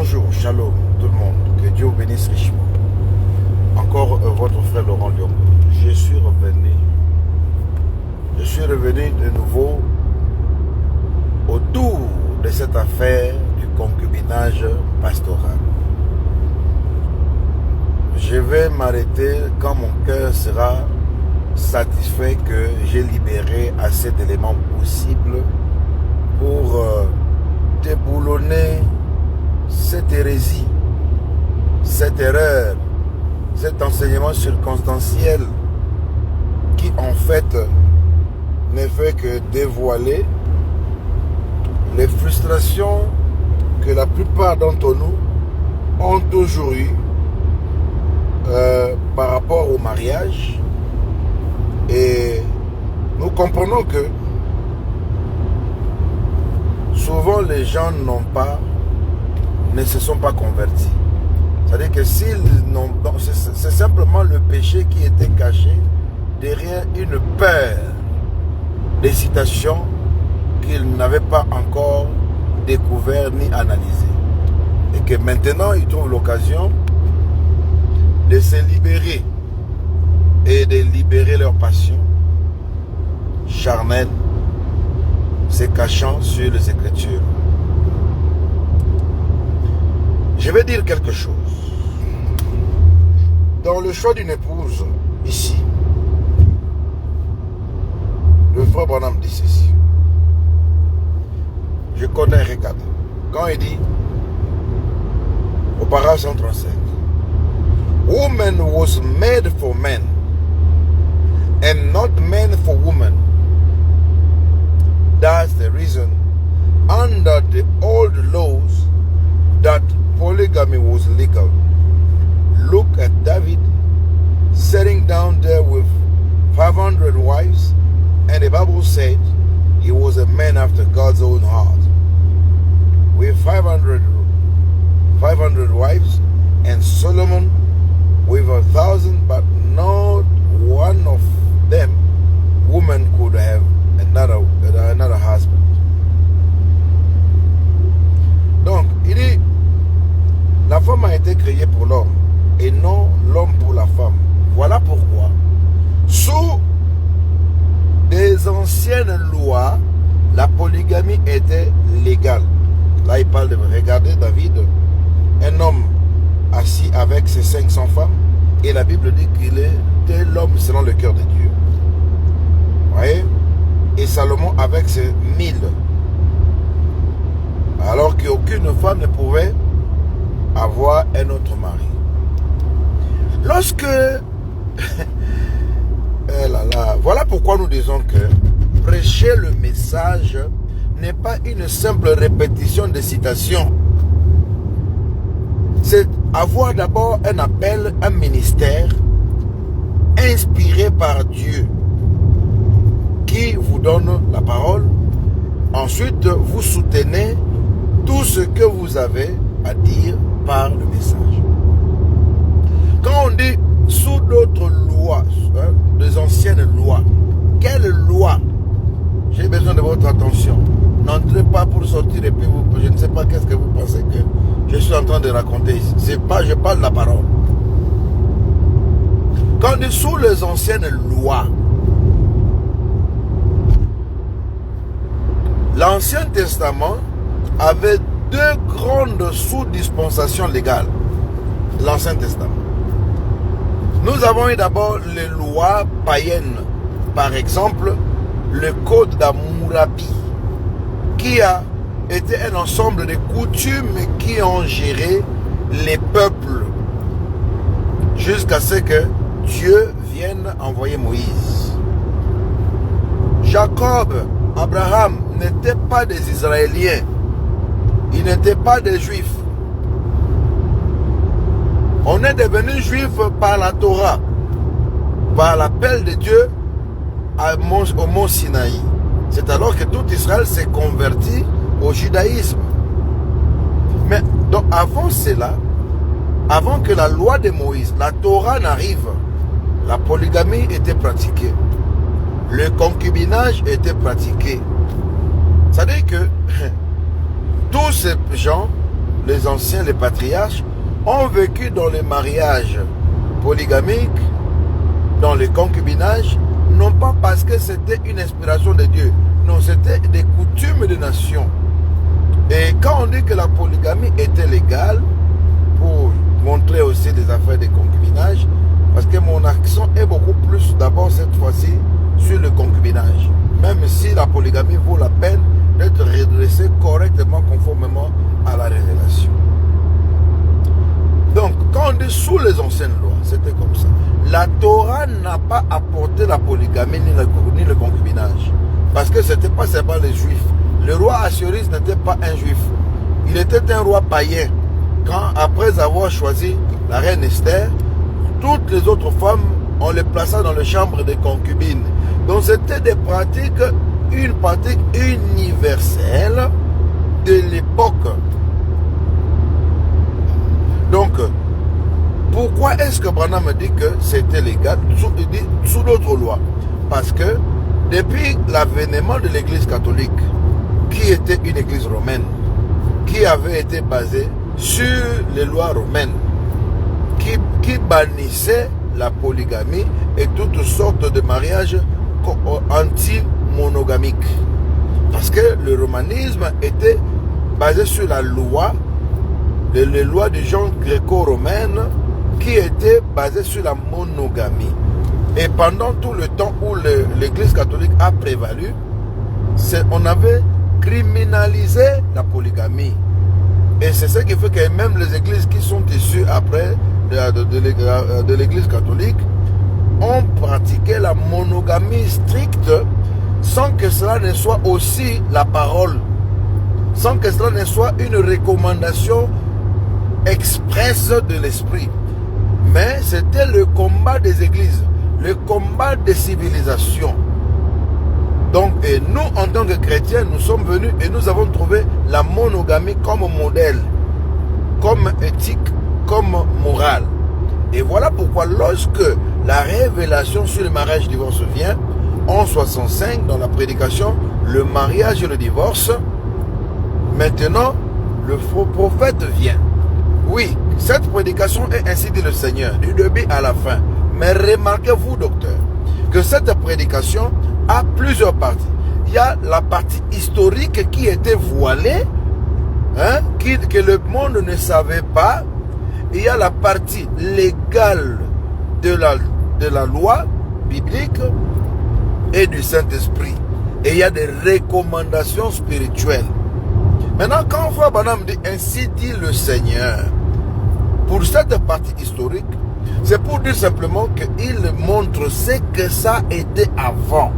Bonjour, shalom tout le monde, que Dieu vous bénisse richement. Encore votre frère Laurent Lyon. Je suis revenu de nouveau autour de cette affaire du concubinage pastoral. Je vais m'arrêter quand mon cœur sera satisfait que j'ai libéré assez d'éléments possibles pour déboulonner cette hérésie, cette erreur, cet enseignement circonstanciel qui en fait ne fait que dévoiler les frustrations que la plupart d'entre nous ont toujours eues par rapport au mariage. Et nous comprenons que souvent les gens ne se sont pas convertis. C'est-à-dire que c'est simplement le péché qui était caché derrière une peur d'excitation qu'ils n'avaient pas encore découvert ni analysé. Et que maintenant ils trouvent l'occasion de se libérer et de libérer leur passion charnelle, se cachant sur les Écritures. Je vais dire quelque chose. Dans le choix d'une épouse, ici, le frère Branham dit ceci. Je connais Ricardo. Quand il dit, au paragraphe 135, Woman was made for men, and not men for women. That's the reason, under the old laws, that polygamy was legal. Look at David sitting down there with 500 wives, and the Bible said he was a man after God's own heart. With 500 wives, and Solomon with 1,000, but not one of them woman could have another husband. Donc, il dit, la femme a été créée pour l'homme et non l'homme pour la femme. Voilà pourquoi, sous des anciennes lois, la polygamie était légale. Là, il parle de, regardez David, un homme assis avec ses 500 femmes, et la Bible dit qu'il était l'homme selon le cœur de Dieu. Vous voyez? Et Salomon avec ses 1000. Alors qu'aucune femme ne pouvait avoir un autre mari. Lorsque... Voilà pourquoi nous disons que prêcher le message n'est pas une simple répétition de citations. C'est avoir d'abord un appel, un ministère inspiré par Dieu qui vous donne la parole. Ensuite, vous soutenez tout ce que vous avez à dire par le message. Quand on dit sous d'autres lois, des anciennes lois, quelle loi? J'ai besoin de votre attention. N'entrez pas pour sortir et puis je ne sais pas qu'est-ce que vous pensez que je suis en train de raconter ici. C'est pas, je parle de la parole. Quand on dit sous les anciennes lois, l'Ancien Testament avait deux grandes sous-dispensations légales. L'Ancien Testament. Nous avons eu d'abord les lois païennes. Par exemple, le Code d'Hammurabi, qui a été un ensemble de coutumes qui ont géré les peuples jusqu'à ce que Dieu vienne envoyer Moïse. Jacob, Abraham n'étaient pas des Israéliens. Ils n'étaient pas des Juifs. On est devenu juif par la Torah, par l'appel de Dieu au mont Sinaï. C'est alors que tout Israël s'est converti au judaïsme. Mais donc avant cela, avant que la loi de Moïse, la Torah n'arrive, la polygamie était pratiquée. Le concubinage était pratiqué. C'est-à-dire que tous ces gens, les anciens, les patriarches, ont vécu dans les mariages polygamiques, dans les concubinages, non pas parce que c'était une inspiration de Dieu, non, c'était des coutumes des nations. Et quand on dit que la polygamie était légale, pour montrer aussi des affaires de concubinage, parce que mon accent est beaucoup plus d'abord cette fois-ci sur le concubinage, même si la polygamie vaut la peine d'être redressée correctement conformément à la révélation. Donc, quand on dit sous les anciennes lois, c'était comme ça. La Torah n'a pas apporté la polygamie ni le concubinage, parce que ce n'était pas seulement les Juifs. Le roi Assuérus n'était pas un Juif, il était un roi païen. Quand, après avoir choisi la reine Esther, toutes les autres femmes, on les plaça dans les chambres des concubines. Donc c'était des pratiques, une pratique universelle de l'époque. Donc, pourquoi est-ce que Branham me dit que c'était légal sous d'autres lois? Parce que depuis l'avènement de l'église catholique, qui était une église romaine, qui avait été basée sur les lois romaines, qui bannissait la polygamie et toutes sortes de mariages anti-monogamiques. Parce que le romanisme était basé sur la loi, les lois du genre gréco-romaine, qui étaient basées sur la monogamie. Et pendant tout le temps où l'église catholique a prévalu, on avait criminalisé la polygamie. Et c'est ce qui fait que même les églises qui sont issues après de l'église catholique ont pratiqué la monogamie stricte sans que cela ne soit aussi la parole, sans que cela ne soit une recommandation expresse de l'esprit. Mais c'était le combat des églises, le combat des civilisations. Donc, et nous, en tant que chrétiens, nous sommes venus et nous avons trouvé la monogamie comme modèle, comme éthique, comme morale. Et voilà pourquoi lorsque la révélation sur le mariage et le divorce vient, en 65, dans la prédication, le mariage et le divorce, maintenant, le faux prophète vient. Oui, cette prédication est ainsi dit le Seigneur, du début à la fin. Mais remarquez-vous, docteur, que cette prédication a plusieurs parties. Il y a la partie historique qui était voilée, hein, que le monde ne savait pas. Il y a la partie légale de la loi biblique et du Saint-Esprit. Et il y a des recommandations spirituelles. Maintenant, quand Frère Branham dit ainsi dit le Seigneur, pour cette partie historique, c'est pour dire simplement qu'il montre ce que ça était avant.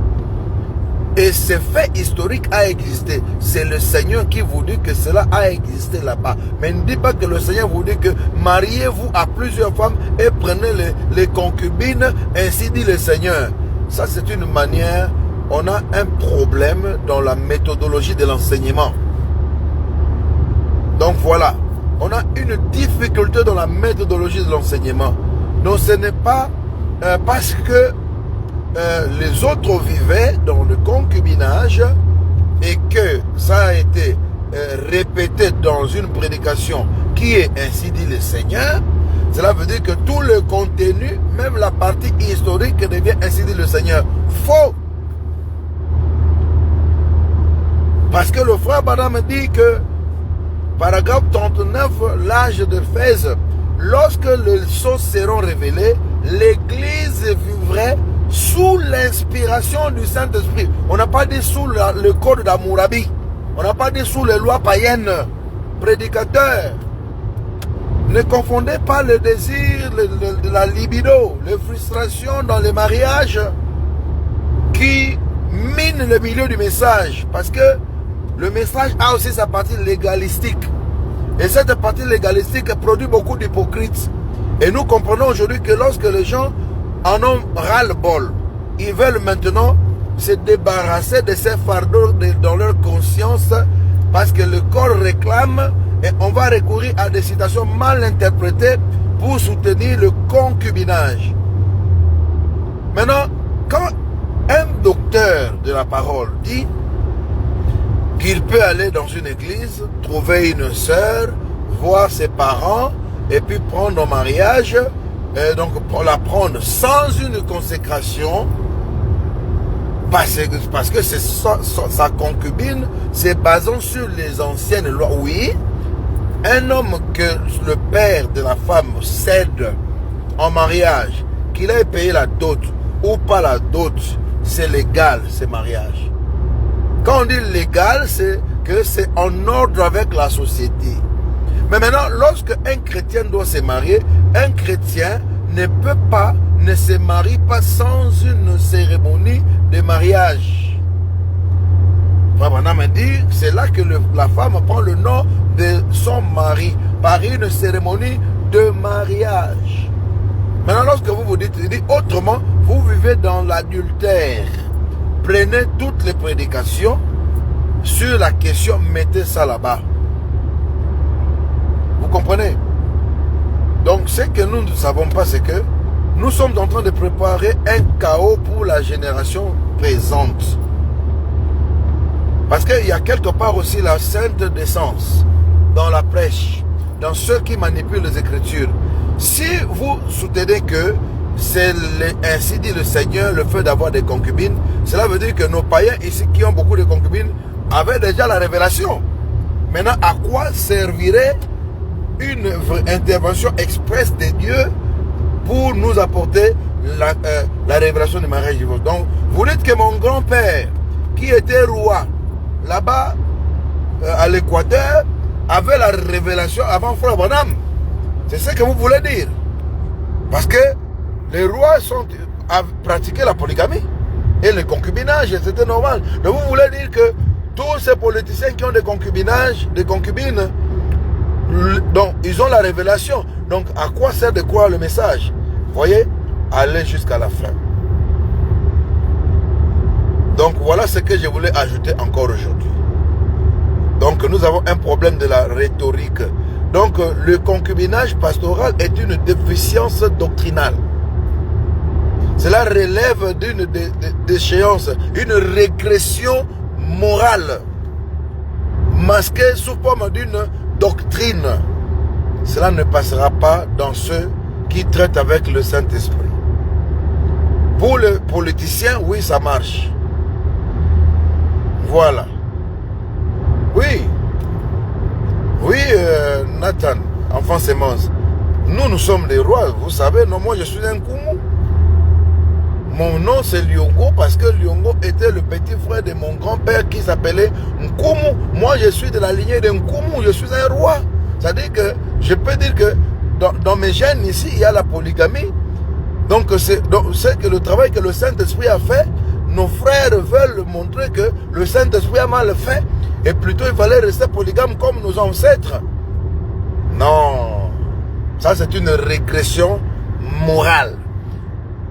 Et ce fait historique a existé. C'est le Seigneur qui vous dit que cela a existé là-bas. Mais ne dit pas que le Seigneur vous dit que mariez-vous à plusieurs femmes et prenez les concubines, ainsi dit le Seigneur. Ça, c'est une manière, on a un problème dans la méthodologie de l'enseignement. Donc voilà, on a une difficulté dans la méthodologie de l'enseignement. Donc ce n'est pas parce que les autres vivaient dans le concubinage et que ça a été répété dans une prédication qui est ainsi dit le Seigneur, cela veut dire que tout le contenu, même la partie historique devient ainsi dit le Seigneur. Faux! Parce que le frère Branham dit que, paragraphe 39, l'âge de Éphèse, lorsque les choses seront révélées, l'Église vivrait sous l'inspiration du Saint-Esprit. On n'a pas dit sous le code d'Hammurabi. On n'a pas dit sous les lois païennes. Prédicateurs, ne confondez pas le désir, la libido, les frustrations dans les mariages qui minent le milieu du message. Parce que le message a aussi sa partie légalistique. Et cette partie légalistique produit beaucoup d'hypocrites. Et nous comprenons aujourd'hui que lorsque les gens en ont ras-le-bol, ils veulent maintenant se débarrasser de ces fardeaux dans leur conscience parce que le corps réclame et on va recourir à des citations mal interprétées pour soutenir le concubinage. Maintenant, quand un docteur de la parole dit qu'il peut aller dans une église, trouver une sœur, voir ses parents et puis prendre en mariage, donc pour la prendre sans une consécration, parce que c'est sa concubine, c'est basant sur les anciennes lois. Oui, un homme que le père de la femme cède en mariage, qu'il ait payé la dot ou pas la dot, c'est légal, ce mariage. Quand on dit légal, c'est que c'est en ordre avec la société. Mais maintenant, lorsque un chrétien doit se marier, un chrétien ne se marie pas sans une cérémonie de mariage. Madame dit, c'est là que la femme prend le nom de son mari par une cérémonie de mariage. Maintenant, lorsque vous vous dites autrement, vous vivez dans l'adultère. Prenez toutes les prédications sur la question, mettez ça là-bas. Vous comprenez? Donc, ce que nous ne savons pas, c'est que nous sommes en train de préparer un chaos pour la génération présente. Parce qu'il y a quelque part aussi la sainte décence dans la prêche, dans ceux qui manipulent les Écritures. Si vous soutenez que c'est ainsi dit le Seigneur, le fait d'avoir des concubines, cela veut dire que nos païens ici qui ont beaucoup de concubines avaient déjà la révélation. Maintenant, à quoi servirait une intervention expresse de Dieu pour nous apporter la révélation du mariage divorce? Donc, vous dites que mon grand-père, qui était roi, là-bas, à l'Équateur, avait la révélation avant Frère Branham. C'est ce que vous voulez dire. Parce que les rois ont pratiqué la polygamie et le concubinage, c'était normal. Donc vous voulez dire que tous ces politiciens qui ont des concubines, donc ils ont la révélation. Donc à quoi sert de croire le message? Voyez, allez jusqu'à la fin. Donc voilà ce que je voulais ajouter encore aujourd'hui. Donc nous avons un problème de la rhétorique. Donc le concubinage pastoral est une déficience doctrinale. Cela relève d'une déchéance, une régression morale, masquée sous forme d'une doctrine. Cela ne passera pas dans ceux qui traitent avec le Saint-Esprit. Pour le politicien, oui, ça marche. Voilà. Oui. Oui, Nathan, enfant sémence. Nous sommes des rois, vous savez. Non, moi, je suis un Koumou. Mon nom, c'est Liongo, parce que Liongo était le petit frère de mon grand-père qui s'appelait Nkoumou. Moi, je suis de la lignée de Nkoumou. Je suis un roi. C'est-à-dire que je peux dire que dans mes gènes ici, il y a la polygamie. Donc, c'est que le travail que le Saint-Esprit a fait, nos frères veulent montrer que le Saint-Esprit a mal fait et plutôt il fallait rester polygame comme nos ancêtres. Non, ça c'est une régression morale,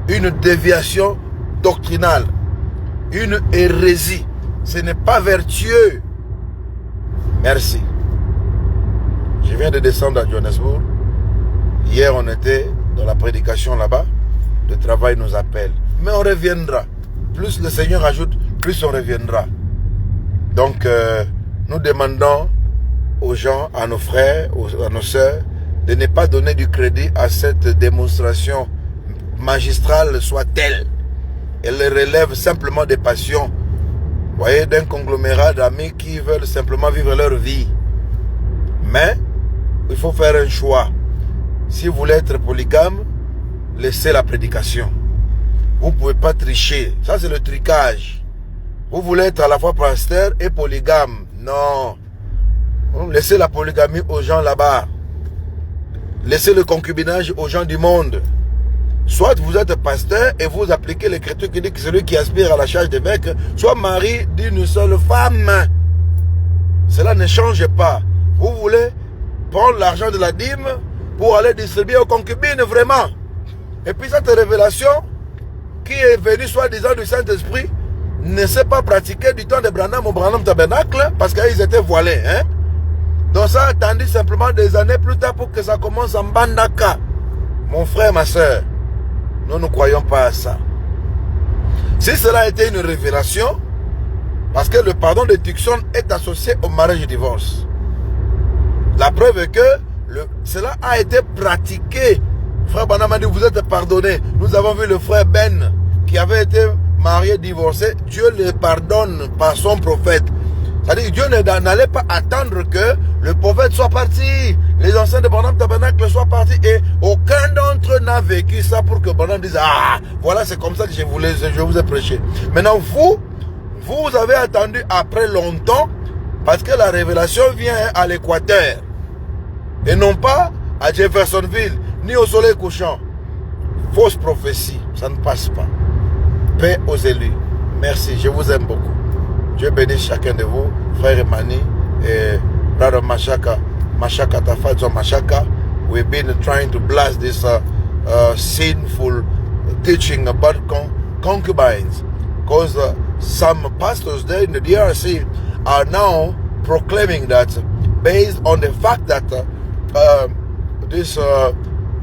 une déviation doctrinale, une hérésie. Ce n'est pas vertueux. Merci. Je viens de descendre à Johannesburg. Hier on était dans la prédication là-bas. Le travail nous appelle. Mais on reviendra. Plus le Seigneur ajoute, plus on reviendra. Donc, nous demandons aux gens, à nos frères, à nos sœurs, de ne pas donner du crédit à cette démonstration magistrale soit-elle. Elle relève simplement des passions, vous voyez, d'un conglomérat d'amis qui veulent simplement vivre leur vie. Mais, il faut faire un choix. Si vous voulez être polygame, laissez la prédication. Vous ne pouvez pas tricher. Ça, c'est le tricage. Vous voulez être à la fois pasteur et polygame. Non. Laissez la polygamie aux gens là-bas. Laissez le concubinage aux gens du monde. Soit vous êtes pasteur et vous appliquez l'écriture qui dit que celui qui aspire à la charge d'évêque soit mari d'une seule femme. Cela ne change pas. Vous voulez prendre l'argent de la dîme pour aller distribuer aux concubines, vraiment. Et puis cette révélation qui est venue soi-disant du Saint-Esprit ne s'est pas pratiquée du temps de Branham au Branham Tabernacle parce qu'ils étaient voilés. Hein? Donc ça a attendu simplement des années plus tard pour que ça commence en Bandaka. Mon frère, ma soeur, nous ne croyons pas à ça. Si cela a été une révélation, parce que le pardon de Tucson est associé au mariage et divorce. La preuve est que cela a été pratiqué. Frère Branham a dit, vous êtes pardonné. Nous avons vu le frère Ben qui avait été marié, divorcé. Dieu le pardonne par son prophète. C'est-à-dire que Dieu n'allait pas attendre que le prophète soit parti, les anciens de Branham Tabernacle soient partis, et aucun d'entre eux n'a vécu ça pour que Branham dise, ah, voilà, c'est comme ça que je vous ai prêché. Maintenant, vous avez attendu après longtemps, parce que la révélation vient à l'Équateur, et non pas à Jeffersonville, ni au soleil couchant. Fausse prophétie, ça ne passe pas. Paix aux élus. Merci, je vous aime beaucoup. Dieu bénisse chacun de vous, frère Emani et brother Mashaka Tafadzo Mashaka. We've been trying to blast this sinful teaching about concubines, because some pastors there in the DRC are now proclaiming that, based on the fact that this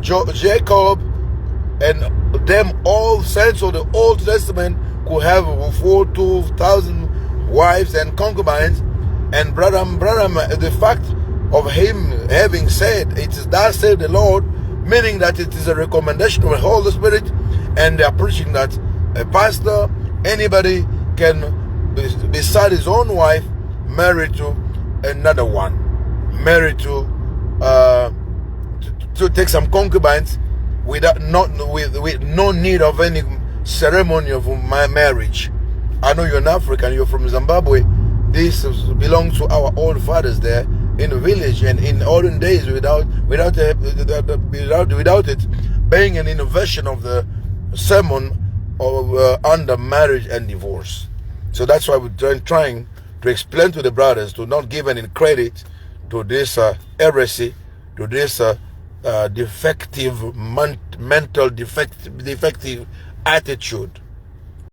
Jacob and them all saints of the Old Testament could have 2,000 wives and concubines, and Branham, the fact of him having said, it is thus said the Lord, meaning that it is a recommendation of the Holy Spirit, and they are preaching that a pastor, anybody can, beside his own wife, marry to another one, marry to take some concubines with no need of any ceremony of my marriage. I know you're an African, you're from Zimbabwe. This belongs to our old fathers there in the village, and in olden days, without it being an innovation of the sermon of under marriage and divorce. So that's why we're trying to explain to the brothers to not give any credit to this heresy, to this defective mental defective attitude.